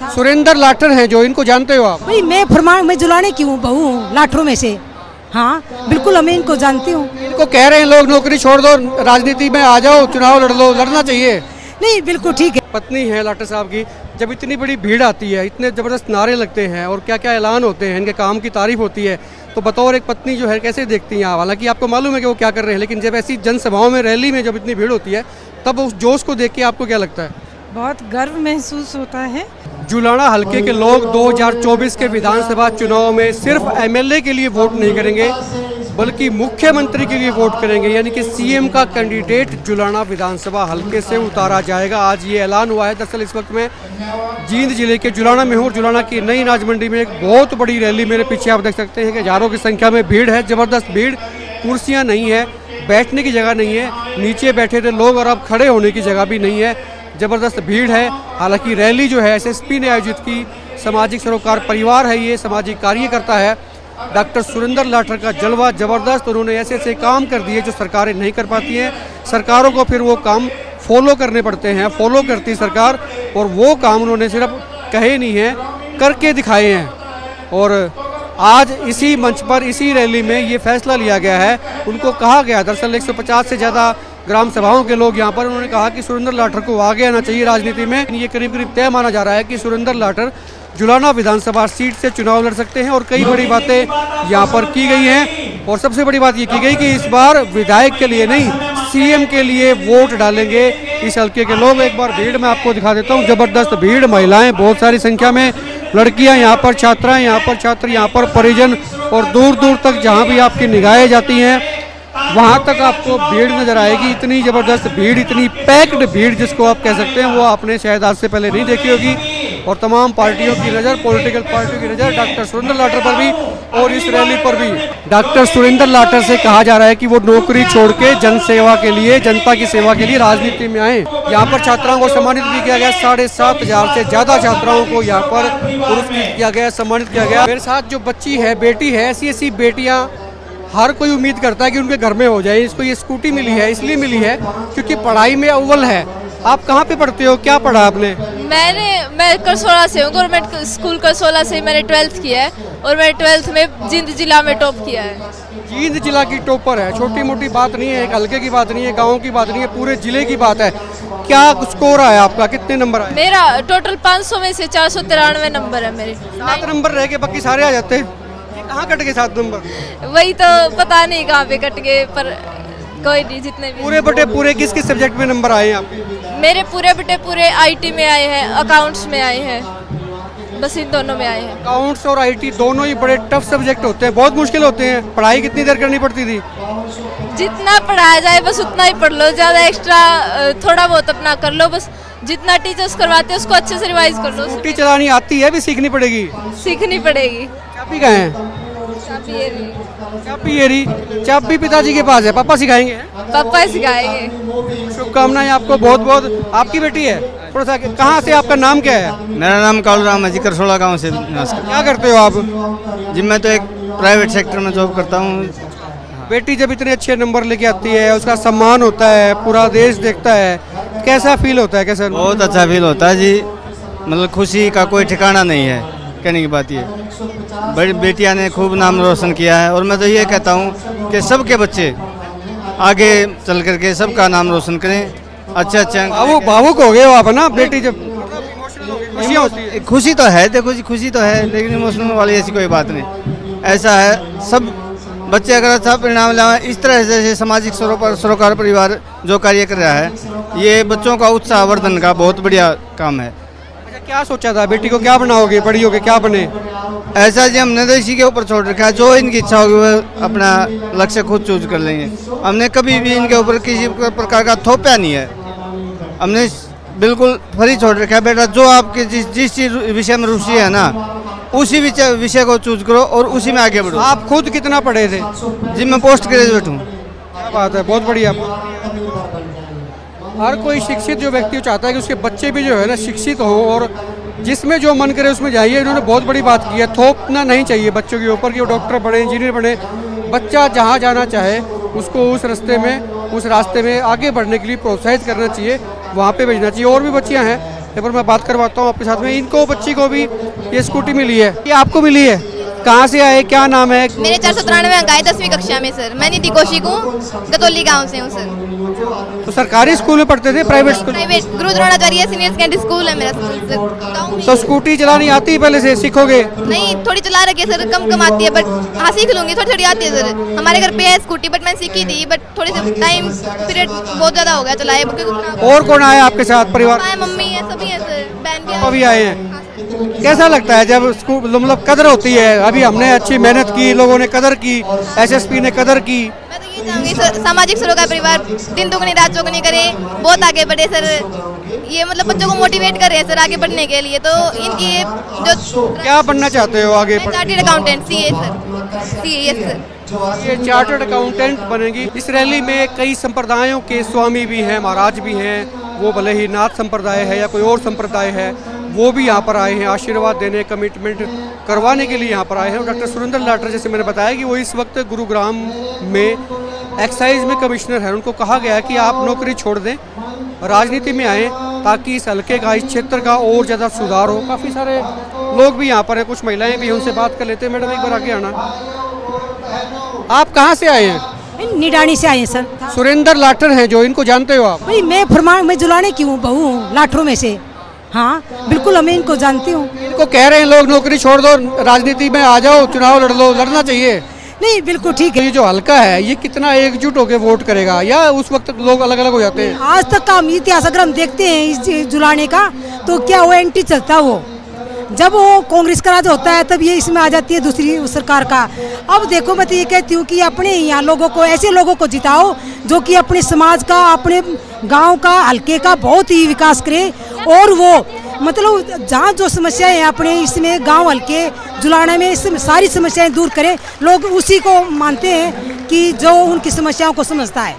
सुरेंद्र लाठर हैं जो, इनको जानते हो आप? भाई मैं जुलाने की हूँ, बहू हूँ लाठरों में से। हाँ बिल्कुल, मैं इनको जानती हूँ। इनको कह रहे हैं लोग नौकरी छोड़ दो, राजनीति में आ जाओ, चुनाव लड़ लो, लड़ना चाहिए। नहीं बिल्कुल ठीक है। पत्नी है लाठर साहब की, जब इतनी बड़ी भीड़ आती है, इतने ज़बरदस्त नारे लगते हैं और क्या क्या ऐलान होते हैं, इनके काम की तारीफ होती है, तो बतौर एक पत्नी जो है कैसे देखती हैं आप? हालांकि आपको मालूम है कि वो क्या कर रहे हैं, लेकिन जब ऐसी जनसभाओं में, रैली में जब इतनी भीड़ होती है, तब उस जोश को देख के आपको क्या लगता है? बहुत गर्व महसूस होता है। जुलाना हलके के लोग 2024 के विधानसभा चुनाव में सिर्फ एमएलए के लिए वोट नहीं करेंगे, बल्कि मुख्यमंत्री के लिए वोट करेंगे, यानी कि सीएम का कैंडिडेट जुलाना विधानसभा हलके से उतारा जाएगा। आज ये ऐलान हुआ है। दरअसल इस वक्त मैं जींद जिले के जुलाना में हूँ। जुलाना की नई अनाज मंडी में एक बहुत बड़ी रैली, मेरे पीछे आप देख सकते हैं कि हजारों की संख्या में भीड़ है, जबरदस्त भीड़। कुर्सियाँ नहीं है, बैठने की जगह नहीं है, नीचे बैठे थे लोग और अब खड़े होने की जगह भी नहीं है, जबरदस्त भीड़ है। हालांकि रैली जो है एसएसपी ने आयोजित की, सामाजिक सरोकार परिवार है ये, सामाजिक कार्य करता है। डॉक्टर सुरेंद्र लाठर का जलवा जबरदस्त, उन्होंने ऐसे ऐसे काम कर दिए जो सरकारें नहीं कर पाती हैं। सरकारों को फिर वो काम फॉलो करने पड़ते हैं, फॉलो करती सरकार, और वो काम उन्होंने सिर्फ कहे नहीं हैं, करके दिखाए हैं। और आज इसी मंच पर, इसी रैली में ये फैसला लिया गया है। उनको कहा गया, दरअसल 150 से ज़्यादा ग्राम सभाओं के लोग यहाँ पर, उन्होंने कहा कि सुरेंद्र लाठर को आगे आना चाहिए राजनीति में। ये करीब करीब तय माना जा रहा है कि सुरेंद्र लाठर जुलाना विधानसभा सीट से चुनाव लड़ सकते हैं, और कई बड़ी बातें यहाँ पर की गई हैं। और सबसे बड़ी बात ये की गई कि इस बार विधायक के लिए नहीं, सीएम के लिए वोट डालेंगे इस हल्के के लोग। एक बार भीड़ मैं आपको दिखा देता हूँ, जबरदस्त भीड़, महिलाएं बहुत सारी संख्या में, लड़कियां यहाँ पर, छात्राएं यहाँ पर, छात्र यहाँ पर, परिजन, और दूर दूर तक जहाँ भी आपकी निगाहें जाती हैं वहाँ तक आपको भीड़ नजर आएगी। इतनी ज़बरदस्त भीड़, इतनी पैक्ड भीड़ जिसको आप कह सकते हैं, वो आपने शायद आज से पहले नहीं देखी होगी। और तमाम पार्टियों की नज़र, पॉलिटिकल पार्टियों की नज़र डॉक्टर सुरेंद्र लाठर पर भी, और इस रैली पर भी। डॉक्टर सुरेंद्र लाठर से कहा जा रहा है कि वो नौकरी छोड़ के जन सेवा के लिए, जनता की सेवा के लिए राजनीति में आए। यहाँ पर छात्राओं को सम्मानित भी किया गया, 7,500 से ज़्यादा छात्राओं को यहाँ पर पुरस्कृत किया गया, सम्मानित किया गया। मेरे साथ जो बच्ची है, बेटी है, ऐसी ऐसी बेटियाँ हर कोई उम्मीद करता है कि उनके घर में हो जाए। इसको ये स्कूटी मिली है, इसलिए मिली है क्योंकि पढ़ाई में अव्वल है। आप कहाँ पे पढ़ते हो, क्या पढ़ा आपने? मैं करसोला से हूँ, गवर्नमेंट स्कूल करसोला से मैंने 12th किया है, और मैंने 12th में जींद जिला में टॉप किया है। जींद जिला की टॉपर है, छोटी मोटी बात नहीं है, एक हल्के की बात नहीं है, गाँव की बात नहीं है, पूरे जिले की बात है। क्या स्कोर आया आपका, कितने नंबर आए? मेरा टोटल 500 में से 493 नंबर है मेरे। 7 नंबर रह के बाकी सारे आ जाते हैं। कहाँ कट गए 7 नंबर? वही तो पता नहीं कहाँ पे कट गए, पर कोई नहीं, जितने भी। पूरे बटे पूरे किस किस सब्जेक्ट में नंबर आए हैं आपके? मेरे पूरे बटे पूरे आईटी में आए हैं, अकाउंट्स में आए हैं, बस इन दोनों में आए हैं। अकाउंट्स और आईटी दोनों ही बड़े टफ सब्जेक्ट होते हैं, बहुत मुश्किल होते हैं। पढ़ाई कितनी देर करनी पड़ती थी? जितना पढ़ाया जाए बस उतना ही पढ़ लो, ज़्यादा एक्स्ट्रा थोड़ा बहुत अपना कर लो, बस जितना टीचर्स करवाते हैं उसको अच्छे से रिवाइज कर लो। स्कूटी चलानी आती है, भी सीखनी पड़ेगी। सीखनी पड़ेगी। चाबी कहाँ है? चाबी पिताजी के पास है, पापा सिखाएंगे? पापा सिखाएंगे। शुभकामनाएं आपको बहुत बहुत। आपकी बेटी है, थोड़ा सा, कहाँ से, आपका नाम क्या है? मेरा नाम कालूराम है जी, करसोला गांव से। क्या करते हो आप? जी मैं तो एक प्राइवेट सेक्टर में जॉब करता हूँ। बेटी जब इतने अच्छे नंबर लेके आती है, उसका सम्मान होता है, पूरा देश देखता है, कैसा फील होता है? कैसा? बहुत अच्छा फील होता है जी, मतलब खुशी का कोई ठिकाना नहीं है। कहने की बात ये, बड़ी बेटियां ने खूब नाम रोशन किया है, और मैं तो ये कहता हूँ कि सबके बच्चे आगे चल करके सबका नाम रोशन करें, अच्छा। भावुक हो गए हो आप ना, बेटी जब खुशियाँ होती है? खुशी तो है, देखो जी खुशी तो है, लेकिन इमोशनल वाली ऐसी कोई बात नहीं। ऐसा है, सब बच्चे अगर अच्छा परिणाम लाएं, इस तरह से सामाजिक सरोकार परिवार जो कार्य कर रहा है, ये बच्चों का उत्साहवर्धन का बहुत बढ़िया काम है। अच्छा, क्या सोचा था, बेटी को क्या बनाओगे, बड़ी होके क्या बने? ऐसा जी हमने तो इसी के ऊपर छोड़ रखा है, जो इनकी इच्छा होगी वो अपना लक्ष्य खुद चूज कर लेंगे। हमने कभी भी इनके ऊपर किसी प्रकार का थोपा नहीं है, हमने बिल्कुल फ्री छोड़ रखा है। बेटा जो आपके जिस चीज विषय में रुचि है ना, उसी विषय को चूज करो और उसी में आगे बढ़ो। आप खुद कितना पढ़े थे? जी मैं पोस्ट ग्रेजुएट हूँ। क्या बात है, बहुत बढ़िया। हर कोई शिक्षित जो व्यक्ति चाहता है कि उसके बच्चे भी जो है ना शिक्षित हों, और जिसमें जो मन करे उसमें जाइए। इन्होंने बहुत बड़ी बात की है, थोपना नहीं चाहिए बच्चों के ऊपर कि वो डॉक्टर बने, इंजीनियर बने। बच्चा जहाँ जाना चाहे उसको उस रास्ते में आगे बढ़ने के लिए प्रोत्साहित करना चाहिए, वहाँ पे भेजना चाहिए। और भी बच्चियाँ हैं, एक बार मैं बात करवाता हूँ आपके साथ में। इनको बच्ची को भी ये स्कूटी मिली है, ये आपको मिली है, कहाँ से आए, क्या नाम है? मेरे 493 अंक आए 10वीं कक्षा में सर। मैं निधि कौशिक हूँ, गतौली गांव से हूँ सर। तो सरकारी स्कूल में पढ़ते थे, प्राइवेट स्कूल? प्राइवेट गुरु द्रोणाचार्य सीनियर सेकेंडरी स्कूल है मेरा स्कूल सर, गाँव में। तो स्कूटी चलानी आती है पहले से, सीखोगे? नहीं, थोड़ी चला रखी है सर, कम आती है, बट हाँ सीख लूंगी, थोड़ी थोड़ी आती है सर। हमारे घर पे है स्कूटी, बट मैंने सीखी थी, बट थोड़ी सी टाइम पीरियड बहुत ज़्यादा हो गया चलाए। और कौन आया आपके साथ परिवार? मम्मी है, सभी है सर, बहन भी अभी आए हैं। कैसा लगता है जब स्कूल मतलब कदर होती है? अभी हमने अच्छी मेहनत की, लोगों ने कदर की, एसएसपी ने कदर की। मैं तो ये चाहूंगी सर, सामाजिक सरोकार परिवार दिन दुगनी रात चौगुनी करे, बहुत आगे बढ़े सर। ये मतलब बच्चों को मोटिवेट कर रहे हैं सर आगे बढ़ने के लिए। तो इनकी ये जो क्या बनना चाहते हो आगे? Chartered accountant CA sir, CA sir. ये चार्टर्ड अकाउंटेंट बनेगी। इस रैली में कई संप्रदायों के स्वामी भी हैं, महाराज भी हैं, वो भले ही नाथ संप्रदाय है या कोई और संप्रदाय है, वो भी यहाँ पर आए हैं आशीर्वाद देने, कमिटमेंट करवाने के लिए यहाँ पर आए हैं। डॉक्टर सुरेंद्र लाटर, जैसे मैंने बताया कि वो इस वक्त गुरुग्राम में एक्साइज में कमिश्नर हैं। उनको कहा गया है कि आप नौकरी छोड़ दें, राजनीति में आएँ, ताकि इस हल्के का, इस क्षेत्र का और ज़्यादा सुधार हो। काफ़ी सारे लोग भी यहाँ पर हैं, कुछ महिलाएं भी हैं, उनसे बात कर लेते हैं। मैडम, एक बार आगे आना। आप कहाँ से आए हैं? निडानी से आए हैं सर। सुरेंद्र लाटर हैं जो, इनको जानते हो आप? भाई मैं जुलाने की हूँ, बहू हूँ लाठरों में से। हाँ बिल्कुल, मैं इनको जानती हूँ। इनको कह रहे हैं लोग नौकरी छोड़ दो, राजनीति में आ जाओ, चुनाव लड़ लो, लड़ना चाहिए। नहीं बिल्कुल ठीक है। ये जो हल्का है, ये कितना एकजुट होकर वोट करेगा, या उस वक्त लोग अलग अलग हो जाते हैं? आज तक का इतिहास अगर हम देखते हैं इस जुलाने का, तो क्या वो एंटी चलता वो। जब वो कांग्रेस का राज होता है तब ये इसमें आ जाती है दूसरी सरकार का। अब देखो, मैं तो ये कहती हूँ कि अपने यहाँ लोगों को, ऐसे लोगों को जिताओ जो कि अपने समाज का, अपने गांव का, हल्के का बहुत ही विकास करे। और वो मतलब जहाँ जो समस्याएं हैं अपने इसमें गांव हल्के जुलाना में, इस सारी समस्याएं दूर करें। लोग उसी को मानते हैं कि जो उनकी समस्याओं को समझता है।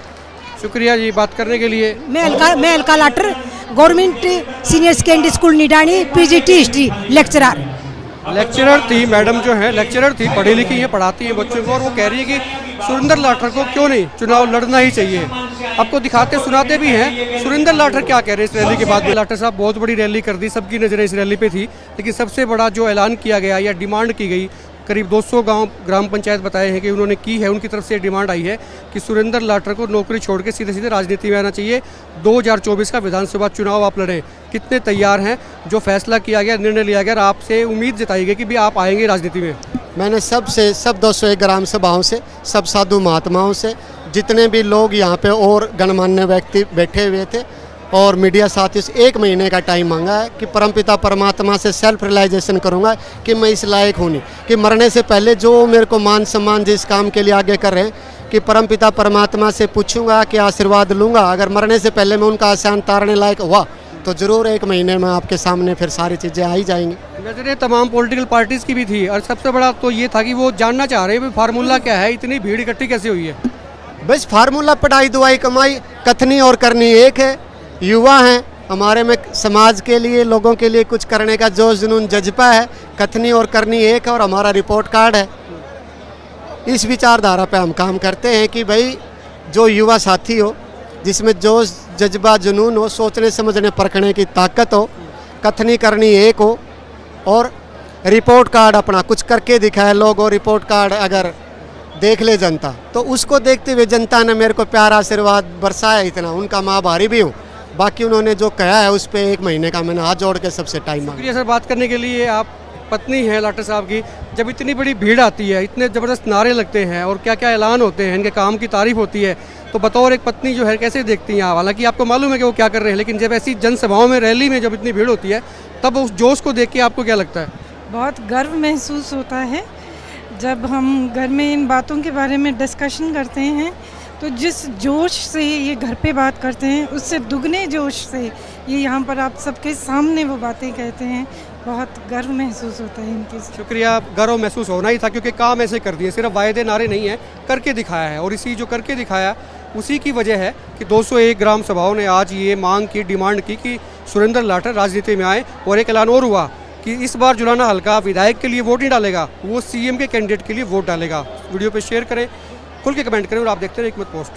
शुक्रिया जी बात करने के लिए। मैं Alka Lather, government senior secondary school Nidani, PGT history lecturer थी। मैडम जो है लेक्चरर थी, पढ़ी लिखी है, पढ़ाती है बच्चों को, और वो कह रही है कि सुरेंद्र लाटर को क्यों नहीं चुनाव लड़ना ही चाहिए। आपको दिखाते सुनाते भी हैं सुरेंद्र लाटर क्या कह रहे हैं इस रैली के बाद। लाटर साहब, बहुत बड़ी रैली कर दी, सबकी नज़रें इस रैली पे थी, लेकिन सबसे बड़ा जो ऐलान किया गया या डिमांड की गई, करीब 200 गांव ग्राम पंचायत बताए हैं कि उन्होंने की है, उनकी तरफ से डिमांड आई है कि सुरेंद्र लाटर को नौकरी छोड़ के सीधे सीधे राजनीति में आना चाहिए। 2024 का विधानसभा चुनाव आप लड़ें, कितने तैयार हैं? जो फैसला किया गया, निर्णय लिया गया, आपसे उम्मीद जताई गई कि भी आप आएंगे राजनीति में। मैंने सब 201 ग्राम सभाओं से, सब साधु महात्माओं से, जितने भी लोग यहाँ पे और गणमान्य व्यक्ति बैठे हुए थे और मीडिया साथियों से 1 महीने का टाइम मांगा है कि परमपिता परमात्मा से सेल्फ रियलाइजेशन करूँगा कि मैं इस लायक हूँ नहीं, कि मरने से पहले जो मेरे को मान सम्मान जिस काम के लिए आगे कर रहे हैं, कि परमपिता परमात्मा से पूछूंगा कि आशीर्वाद लूँगा। अगर मरने से पहले मैं उनका आसान तारने लायक हुआ तो ज़रूर 1 महीने में आपके सामने फिर सारी चीज़ें आ ही जाएंगी। नजरें तमाम पॉलिटिकल पार्टीज़ की भी थी, और सबसे बड़ा तो ये था कि वो जानना चाह रहे हैं फार्मूला क्या है, इतनी भीड़ इकट्ठी कैसे हुई है। बस फार्मूला पढ़ाई दुआई कमाई, कथनी और करनी एक है। युवा हैं हमारे में, समाज के लिए, लोगों के लिए कुछ करने का जोश जुनून जज्बा है। कथनी और करनी एक है, और हमारा रिपोर्ट कार्ड है। इस विचारधारा पे हम काम करते हैं कि भाई जो युवा साथी हो, जिसमें जोश जज्बा जुनून हो, सोचने समझने परखने की ताकत हो, कथनी करनी एक हो, और रिपोर्ट कार्ड अपना कुछ करके दिखाए लोग। और रिपोर्ट कार्ड अगर देख ले जनता, तो उसको देखते हुए जनता ने मेरे को प्यार आशीर्वाद बरसाया इतना, उनका मैं आभारी भी हूँ। बाकी उन्होंने जो कहा है उस पर 1 महीने का मैंने हाथ जोड़ के सबसे टाइम मांगा। शुक्रिया सर बात करने के लिए। आप पत्नी हैं लाटर साहब की, जब इतनी बड़ी भीड़ आती है, इतने ज़बरदस्त नारे लगते हैं और क्या क्या ऐलान होते हैं, इनके काम की तारीफ होती है, तो बतौर एक पत्नी जो है कैसे देखती हैं आप? हालांकि आपको मालूम है कि वो क्या कर रहे हैं, लेकिन जब ऐसी जनसभाओं में, रैली में जब इतनी भीड़ होती है, तब उस जोश को देख के आपको क्या लगता है? बहुत गर्व महसूस होता है जब हम घर में इन बातों के बारे में डिस्कशन करते हैं। तो जिस जोश से ये घर पे बात करते हैं, उससे दुगने जोश से ये यहाँ पर आप सबके सामने वो बातें कहते हैं। बहुत गर्व महसूस होता है इनके साथ। शुक्रिया, गर्व महसूस होना ही था, क्योंकि काम ऐसे कर दिए, सिर्फ वायदे नारे नहीं है, करके दिखाया है। और इसी जो करके दिखाया, उसी की वजह है कि 201 ग्राम सभाओं ने आज ये मांग की, डिमांड की कि सुरेंद्र लाटर राजनीति में आए। और एक ऐलान और हुआ कि इस बार जुलाना हल्का विधायक के लिए वोट नहीं डालेगा, वो सीएम के कैंडिडेट के लिए वोट डालेगा। वीडियो पे शेयर करें, खुल के कमेंट करें, और आप देखते रहे हिकमत पोस्ट।